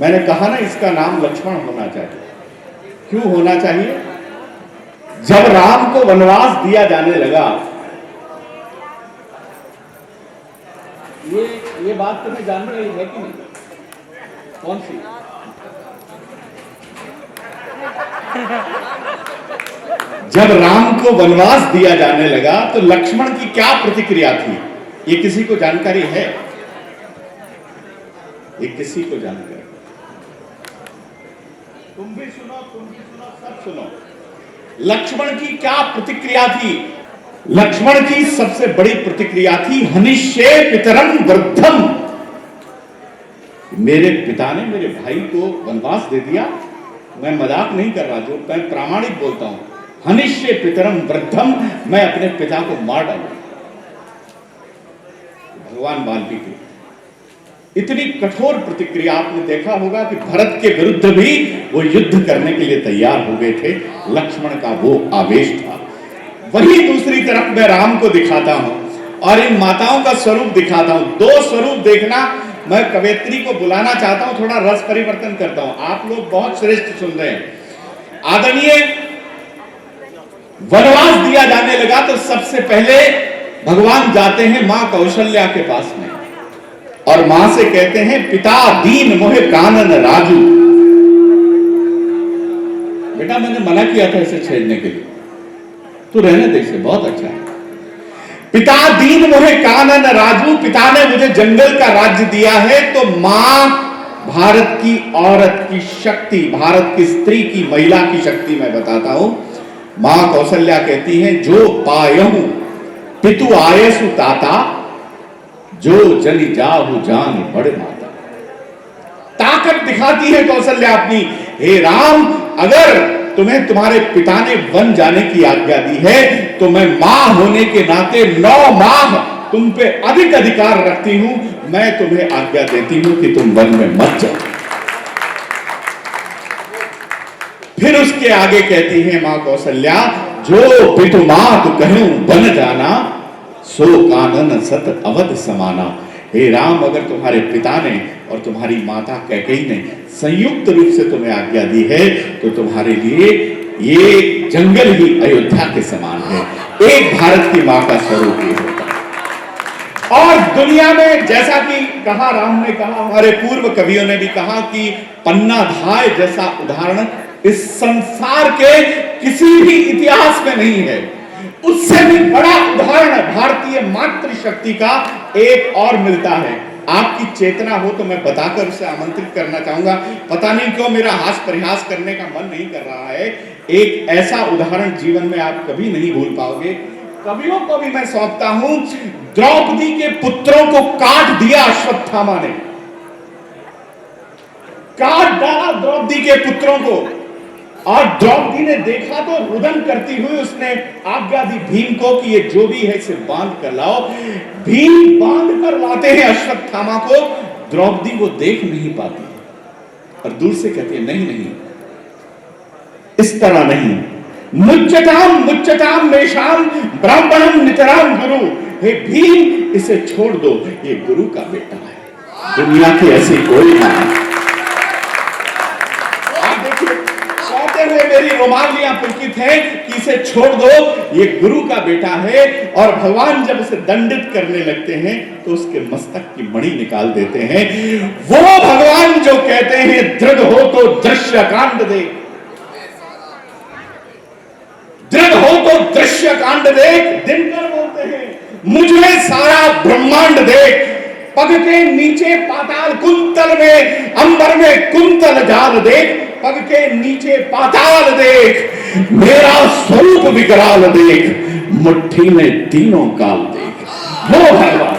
मैंने कहा ना, इसका नाम लक्ष्मण होना चाहिए। क्यों होना चाहिए? जब राम को वनवास दिया जाने लगा, ये बात तुम्हें जान रही है कि नहीं? कौन सी? जब राम को वनवास दिया जाने लगा तो लक्ष्मण की क्या प्रतिक्रिया थी, ये किसी को जानकारी है? ये किसी को जानकारी? तुम भी सुनो, सब सुनो। लक्ष्मण की क्या प्रतिक्रिया थी? लक्ष्मण की सबसे बड़ी प्रतिक्रिया थी हनिष्ये पितरम वृद्धम। मेरे पिता ने मेरे भाई को वनवास दे दिया। मैं मजाक नहीं कर रहा, जो मैं प्रामाणिक बोलता हूं। हनिष्ये पितरम वृद्धम, मैं अपने पिता को मार डालूंगा। भगवान वाल्मीकि इतनी कठोर प्रतिक्रिया, आपने देखा होगा कि भरत के विरुद्ध भी वो युद्ध करने के लिए तैयार हो गए थे। लक्ष्मण का वो आवेश था। वही दूसरी तरफ मैं राम को दिखाता हूं और इन माताओं का स्वरूप दिखाता हूं। दो स्वरूप देखना। मैं कवयित्री को बुलाना चाहता हूं, थोड़ा रस परिवर्तन करता हूं। आप लोग बहुत श्रेष्ठ सुन रहे हैं। आदरणीय, वनवास दिया जाने लगा तो सबसे पहले भगवान जाते हैं मां कौशल्या के पास में और मां से कहते हैं, पिता दीन मोहे कानन राजू। बेटा, मैंने मना किया था इसे छेड़ने के लिए, तू रहने दे इसे, बहुत अच्छा है। पिता दीन मोहे कानन राजू, पिता ने मुझे जंगल का राज्य दिया है। तो मां, भारत की औरत की शक्ति, भारत की स्त्री की, महिला की शक्ति मैं बताता हूं। मां कौशल्या कहती हैं, जो पायहूं पितु आयसु ताता, जो जनि जाहु जान बड़े माता। ताकत दिखाती है कौशल्या अपनी। हे राम, अगर तुम्हें तुम्हारे पिता ने वन जाने की आज्ञा दी है तो मैं मां होने के नाते 9 माह तुम पे अधिक अधिकार रखती हूं। मैं तुम्हें आज्ञा देती हूं कि तुम वन में मत जाओ। फिर उसके आगे कहती है मां कौशल्या, जो पितु मात कहूं बन जाना, सो कानन सत अवध समाना। हे राम, अगर तुम्हारे पिता ने और तुम्हारी माता कैकेयी ने संयुक्त रूप से तुम्हें आज्ञा दी है तो तुम्हारे लिए ये जंगल ही अयोध्या के समान है। एक भारत की मां का स्वरूप ये होता है। और दुनिया में, जैसा कि कहा राम ने कहा, हमारे पूर्व कवियों ने भी कहा कि पन्ना धाय जैसा उदाहरण इस संसार के किसी भी इतिहास में नहीं है। उससे भी बड़ा उदाहरण भारतीय मातृशक्ति का एक और मिलता है। आपकी चेतना हो तो मैं बताकर उसे आमंत्रित करना चाहूंगा। पता नहीं क्यों मेरा हास परिहास करने का मन नहीं कर रहा है। एक ऐसा उदाहरण जीवन में आप कभी नहीं भूल पाओगे। कवियों को भी मैं सौंपता हूं। द्रौपदी के पुत्रों को काट दिया अश्वत्थामा ने, काट डाला द्रौपदी के पुत्रों को। और द्रौपदी ने देखा तो रुदन करती हुई उसने आज्ञा दी भीम को कि ये जो भी है इसे बांध कर लाओ। भीम बांध कर लाते हैं अश्वत्थामा को। द्रौपदी वो देख नहीं पाती और दूर से कहती है, नहीं नहीं, इस तरह नहीं। मुच्चताम मुच्चताम मेषाम ब्राह्मणम नितराम गुरु। हे भीम, इसे छोड़ दो, ये गुरु का बेटा है, दुनिया की ऐसी कोई नहीं। मेरी रोमालियां पुलकित हैं कि इसे छोड़ दो, ये गुरु का बेटा है। और भगवान जब उसे दंडित करने लगते हैं तो उसके मस्तक की मणि निकाल देते हैं। वो भगवान जो कहते हैं, दृढ़ हो तो दृश्य कांड देख, दृढ़ हो तो दृश्य कांड देख। दिनकर बोलते हैं, मुझे सारा ब्रह्मांड देख। पग के नीचे पाताल कुंतल में, अंबर में कुंतल जाल देख। पग के नीचे पाताल देख, मेरा स्वरूप विकराल देख, मुट्ठी में तीनों काल देख। वो भगवान,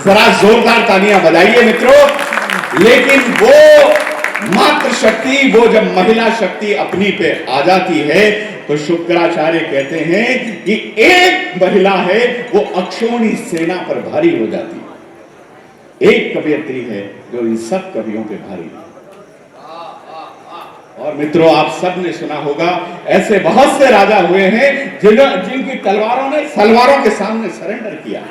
जरा जोरदार तालियां बजाइए मित्रों। लेकिन वो मातृशक्ति, वो जब महिला शक्ति अपनी पे आ जाती है तो शुक्राचार्य कहते हैं कि एक महिला है वो अक्षोणी सेना पर भारी हो जाती है। एक कवयित्री है जो इन सब कवियों पे भारी है। और मित्रों, आप सब ने सुना होगा, ऐसे बहुत से राजा हुए हैं जिनकी तलवारों ने सलवारों के सामने सरेंडर किया।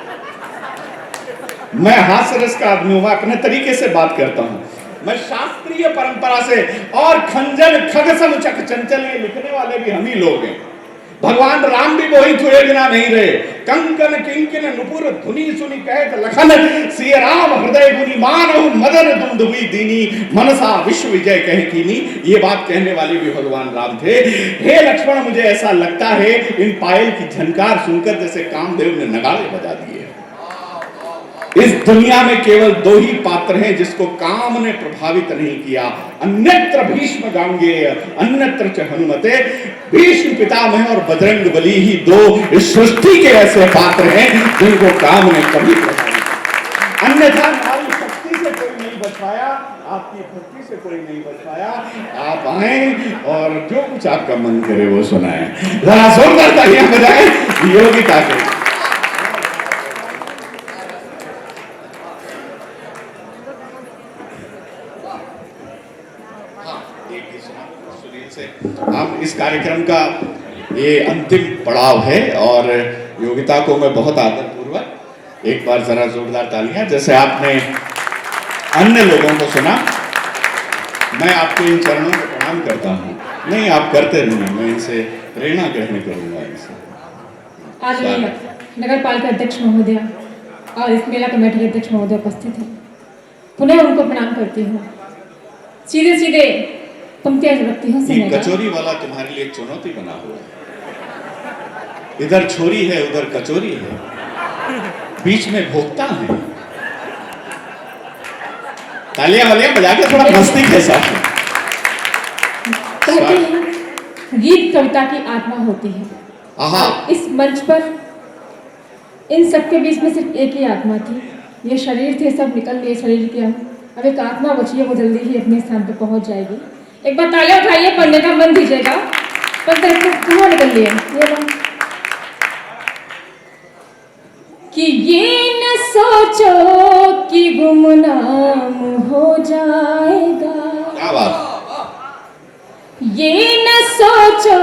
मैं हास्य रस का आदमी हूं, अपने तरीके से बात करता हूं। मैं शास्त्रीय परंपरा से, और खंजन खग समुचक चंचल, ये लिखने वाले भी हम ही लोग हैं। भगवान राम भी मोहित हुए बिना नहीं रहे। कंकन किंकिन नुपुर धुनी सुनी कहत लखन, सिय राम हृदय गुनी मानहु मदन दुंदुभी दीनी, मनसा विश्व विजय कह कीनी। ये बात कहने वाले भी भगवान राम थे। हे लक्ष्मण, मुझे ऐसा लगता है इन पायल की झनकार सुनकर जैसे कामदेव ने नगाड़े बजा दिए। इस दुनिया में केवल दो ही पात्र हैं जिसको काम ने प्रभावित नहीं किया, अन्यत्र भीष्म गांगेय अन्यत्र च हनुमते। भीष्म पितामह और बजरंग बली ही दो इस सृष्टि के ऐसे पात्र हैं जिनको काम ने कभी प्रभावित, अन्यथा नारी शक्ति से कोई नहीं बच पाया, आपकी भक्ति से कोई नहीं बच पाया। आप आए और जो कुछ आपका मन करे वो सुनाएं। जरा जोरदार तालियां बजाएं योगिता के। हम इस कार्यक्रम का ये अंतिम पड़ाव है और योगिता को मैं बहुत आदर पूर्वक एक बार जरा जोरदार तालियां। जैसे आपने अन्य लोगों को सुना, मैं आपके इन चरणों को प्रणाम करता हूँ। नहीं, आप करते रहिए, मैं इनसे प्रेरणा ग्रहण करूंगा। इनसे आज नगर पालिका अध्यक्ष महोदय और इस मेला कमेटी के अध्यक्ष महोदय उपस्थित हैं, पुनः उनको प्रणाम करती हूँ। सीधे सीधे पंक्तियां रखती हूँ। ये कचोरी वाला तुम्हारे लिए चुनौती बना हुआ है। इधर छोरी है, उधर कचोरी है, बीच में भोक्ता है। तालियां वालियां बजा के थोड़ा मस्ती के साथ। कहते हैं गीत कविता की आत्मा होती है। इस मंच पर इन सबके बीच में सिर्फ एक ही आत्मा थी। ये शरीर थे, सब निकल गए शरीर के। अब एक आत्मा बची है, वो जल्दी ही अपने स्थान पर पहुंच जाएगी। एक बार तालियां उठाइए, पढ़ने का मन दीजिएगा। पर कहाँ निकल लिए कि ये न सोचो कि गुमनाम हो जाएगा, क्या बात। ये न सोचो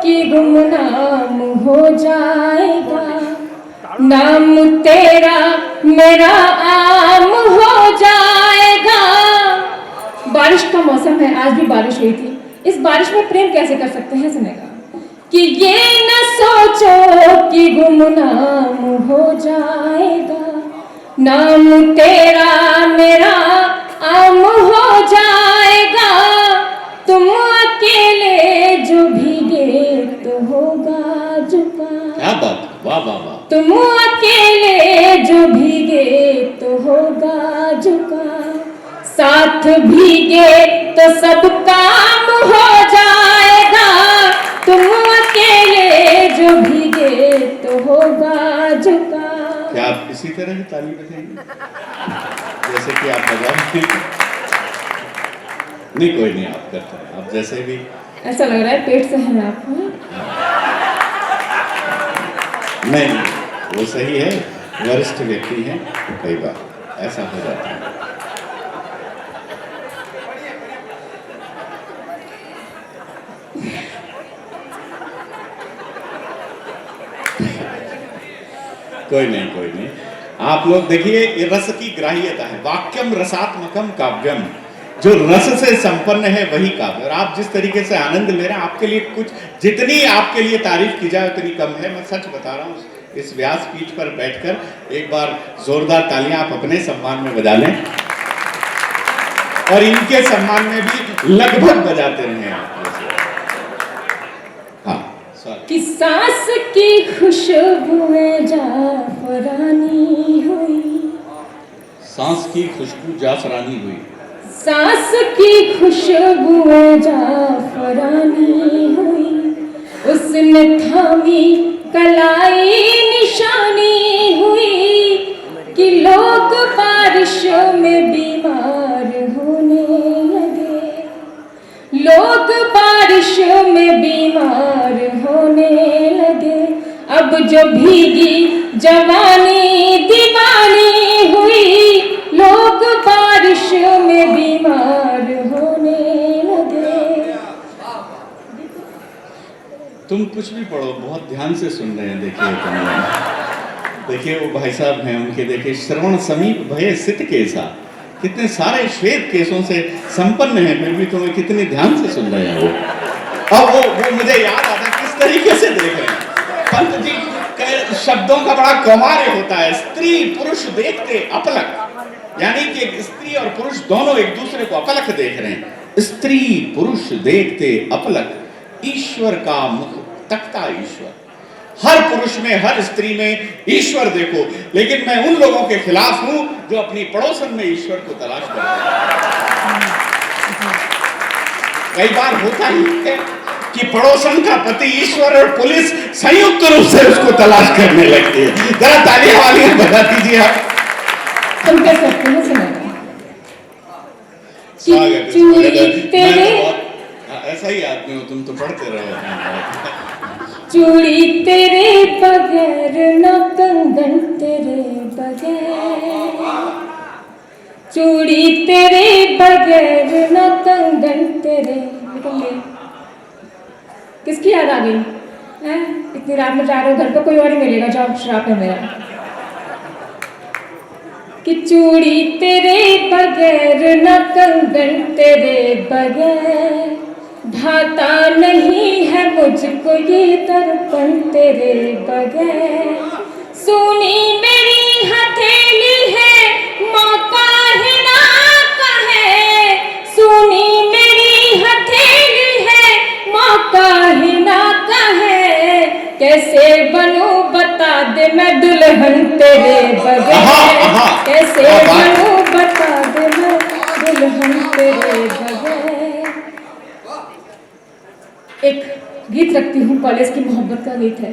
कि गुमनाम हो जाएगा, नाम तेरा मेरा आम हो जाएगा। बारिश का मौसम है, आज भी बारिश हुई थी। इस बारिश में प्रेम कैसे कर सकते हैं, सुनेगा कि ये न सोचो कि गुमनाम हो जाएगा, नाम तेरा मेरा आम हो जाएगा। तुम अकेले जो भीगे तो होगा झुका। क्या बात, वाह वाह वाह। तुम अकेले जो भीगे तो होगा झुका, साथ भीगे तो सब काम हो जाएगा। तुम अकेले जो भीगे तो होगा झुका। क्या आप इसी तरह की ताली बजाएंगे जैसे कि आप बजाएंगे? नहीं, कोई नहीं, आप करते हैं, आप जैसे भी। ऐसा लग रहा है पेट से हैं आप। नहीं, वो सही है, वरिष्ठ व्यक्ति हैं, कई बार ऐसा हो जाता है। कोई नहीं, कोई नहीं। आप लोग देखिए, ये रस की ग्राह्यता है। वाक्यम रसात्मकम काव्यम, जो रस से संपन्न है वही काव्य। और आप जिस तरीके से आनंद ले रहे हैं, आपके लिए कुछ, जितनी आपके लिए तारीफ की जाए उतनी कम है। मैं सच बता रहा हूँ। इस व्यासपीठ पर बैठकर एक बार जोरदार तालियां आप अपने सम्मान में बजा लें और इनके सम्मान में भी लगभग बजाते रहे आप। कि सांस की खुशबुएं जाफरानी हुई, सांस की खुशबू जाफरानी हुई, सांस की खुशबुएं जाफरानी हुई। उसने थामी कलाई निशानी हुई कि लोग बारिश में बीमार होने लगे, लोग बारिश में बीमार होने लगे। अब जो भीगी जवानी दीवानी हुई, लोग बारिश में बीमार होने लगे। तुम कुछ भी पढ़ो, बहुत ध्यान से सुन रहे हैं। देखिए वो भाई साहब हैं, उनके देखिए, श्रवण समीप भय सित केसा, कितने सारे श्वेत केसों से संपन्न हैं, फिर भी तुम्हें कितने ध्यान से सुन रहे हैं वो। अब वो मुझे याद आता किस तरीके से देख रहे हैं। पंत जी के शब्दों का बड़ा कौमार्य होता है। स्त्री पुरुष देखते अपलक, यानी कि एक स्त्री और पुरुष दोनों एक दूसरे को अपलक देख रहे हैं। स्त्री पुरुष देखते अपलक, ईश्वर का मुख तकता ईश्वर। हर पुरुष में हर स्त्री में ईश्वर देखो, लेकिन मैं उन लोगों के खिलाफ हूं जो अपनी पड़ोसन में ईश्वर को तलाश करते हैं। कई बार होता ही है कि पड़ोसन का पति ईश्वर और पुलिस संयुक्त रूप से उसको तलाश करने लगती है। जरा तालियां वालियां बजा दीजिए आप। तुम कह सकते हो सुनाना स्वागत है। ऐसा ही आदमी हो तुम, तो पढ़ते रहो। चूड़ी तेरे बगैर न कंगन तेरे बगैर, चूड़ी तेरे बगैर न कंगन तेरे। किसकी याद आ गई है? इतनी रात में जा रहे हो घर पे, कोई और ही मिलेगा, जाओ श्राप है मेरा। कि चूड़ी तेरे बगैर न कंगन तेरे बगैर, भाता नहीं है मुझको ये दर्पण तेरे बगैर। सुनी मेरी हथेली है मौका है ना कहे, सुनी मेरी हथेली है मौका है ना कहे। कैसे बनूं बता दे मैं दुल्हन तेरे बगैर, कैसे बनूं बता दे मैं दुल्हन तेरे बगैर। एक गीत रखती हूँ, कॉलेज की मोहब्बत का गीत है।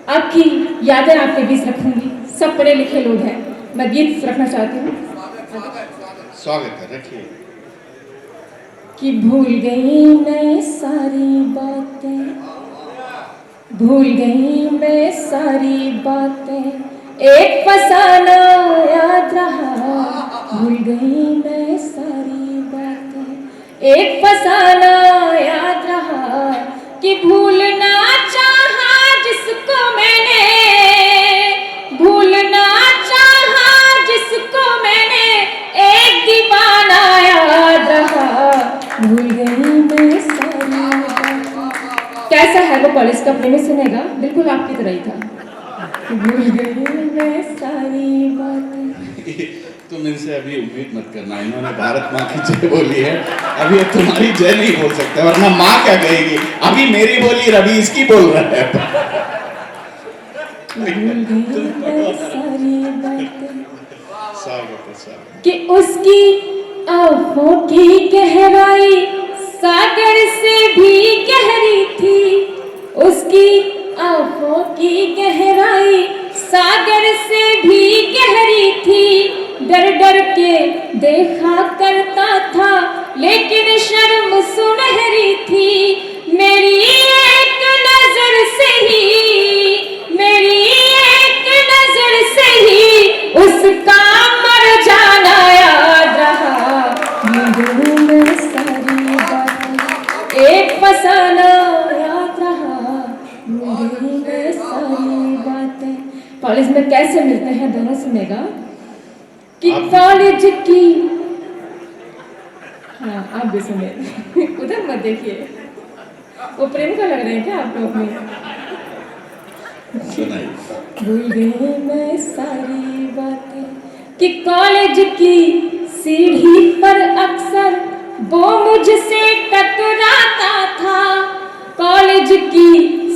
आपकी यादें आपके बीच रखूंगी, सब पढ़े लिखे लोग हैं, मैं गीत रखना चाहती हूँ। स्वागत है, रखिए। कि भूल गई मैं सारी बातें, भूल गई मैं सारी बातें, एक फसाना याद रहा। भूल गई मैं सारी बातें, एक फसाना याद रहा। कि भूलना चाहा जिसको मैंने, भूलना चाहा जिसको मैंने, एक दीवाना याद रहा। भूल गई मैं सारी बातें। कैसा है वो कॉलेज का प्रेमी सुनेगा, बिल्कुल आपकी तरह ही था। भूल गई मैं सारी बातें। तुम इनसे अभी उम्मीद मत करना, इन्होंने भारत माँ की जय बोली है, अभी अब तुम्हारी जय नहीं बोल सकते, वरना माँ क्या कहेगी। अभी मेरी बोली, रवि इसकी बोल रहा है। कि उसकी आँखों की गहराई सागर से भी गहरी थी, उसकी आँखों की गहराई सागर से भी गहरी थी। डर डर के देखा करता था लेकिन शर्म सुनहरी थी। मेरी एक नजर से ही, मेरी एक नजर से ही उसका मर जाना याद रहा। भूल गई मैं सारी बातें, एक फसाना याद रहा। भूल गई मैं सारी बातें। कॉलेज में कैसे मिलते हैं दोनों सुनेगा। कि कॉलेज की, हाँ आप भी सुने। उधर मत देखिए, वो प्रेम का लग रहे हैं क्या आप लोग में। भूल गई मैं सारी बातें। कि कॉलेज की सीढ़ी पर अक्सर वो मुझसे टकराता था, कॉलेज की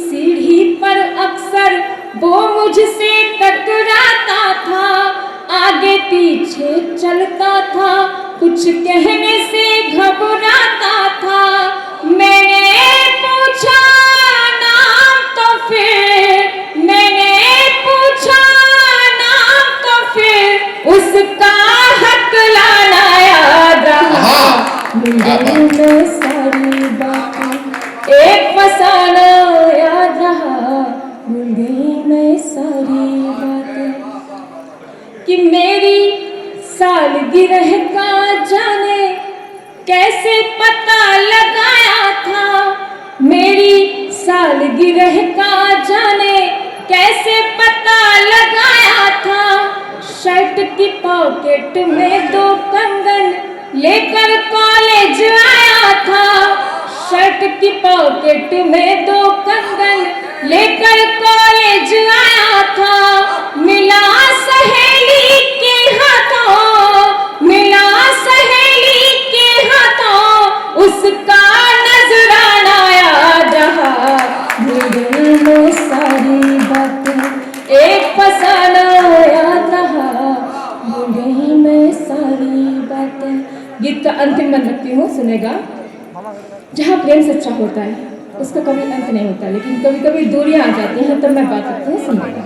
सीढ़ी पर अक्सर वो मुझसे टकराता था। आगे पीछे चलता था, कुछ कहने से घबराता था। मैंने पूछा नाम तो फिर, मैंने पूछा नाम तो फिर उसका हक लाना याद रहा। भूल गई सारी बातें, एक फसाना याद रहा। भूल गई मैं सारी बातें। कि मेरी सालगिरह का जाने कैसे पता लगाया था, मेरी सालगिरह का जाने कैसे पता लगाया था। शर्ट की पॉकेट में 2 कंगन लेकर कॉलेज आया था। शर्ट की पॉकेट में 2 कंगन लेकर कॉलेज आया था। मिला सहेली के हाथों, मिला सहेली के हाथों, उसका नजराना याद रहा। दिल में सारी बातें एक फसाना याद रहा। दिल में सारी बातें। गीत का अंतिम मन रखती हूँ, सुनेगा। जहाँ प्रेम सच्चा होता है उसका कभी अंत नहीं होता, लेकिन कभी कभी दूरियां आ जाती हैं, तब मैं बात करती हूँ, सुनेगा।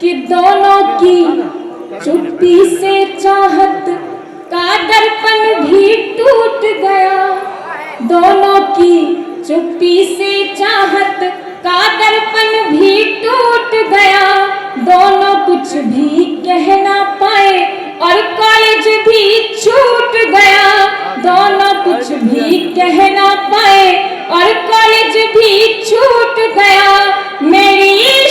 कि दोनों की चुप्पी से चाहत का दर्पण भी टूट गया। दोनों की चुप्पी से चाहत का दर्पण भी टूट गया। दोनों कुछ भी कह ना पाए और कॉलेज भी छूट गया। दोनों कुछ भी कह ना पाए और कॉलेज भी छूट गया। मेरी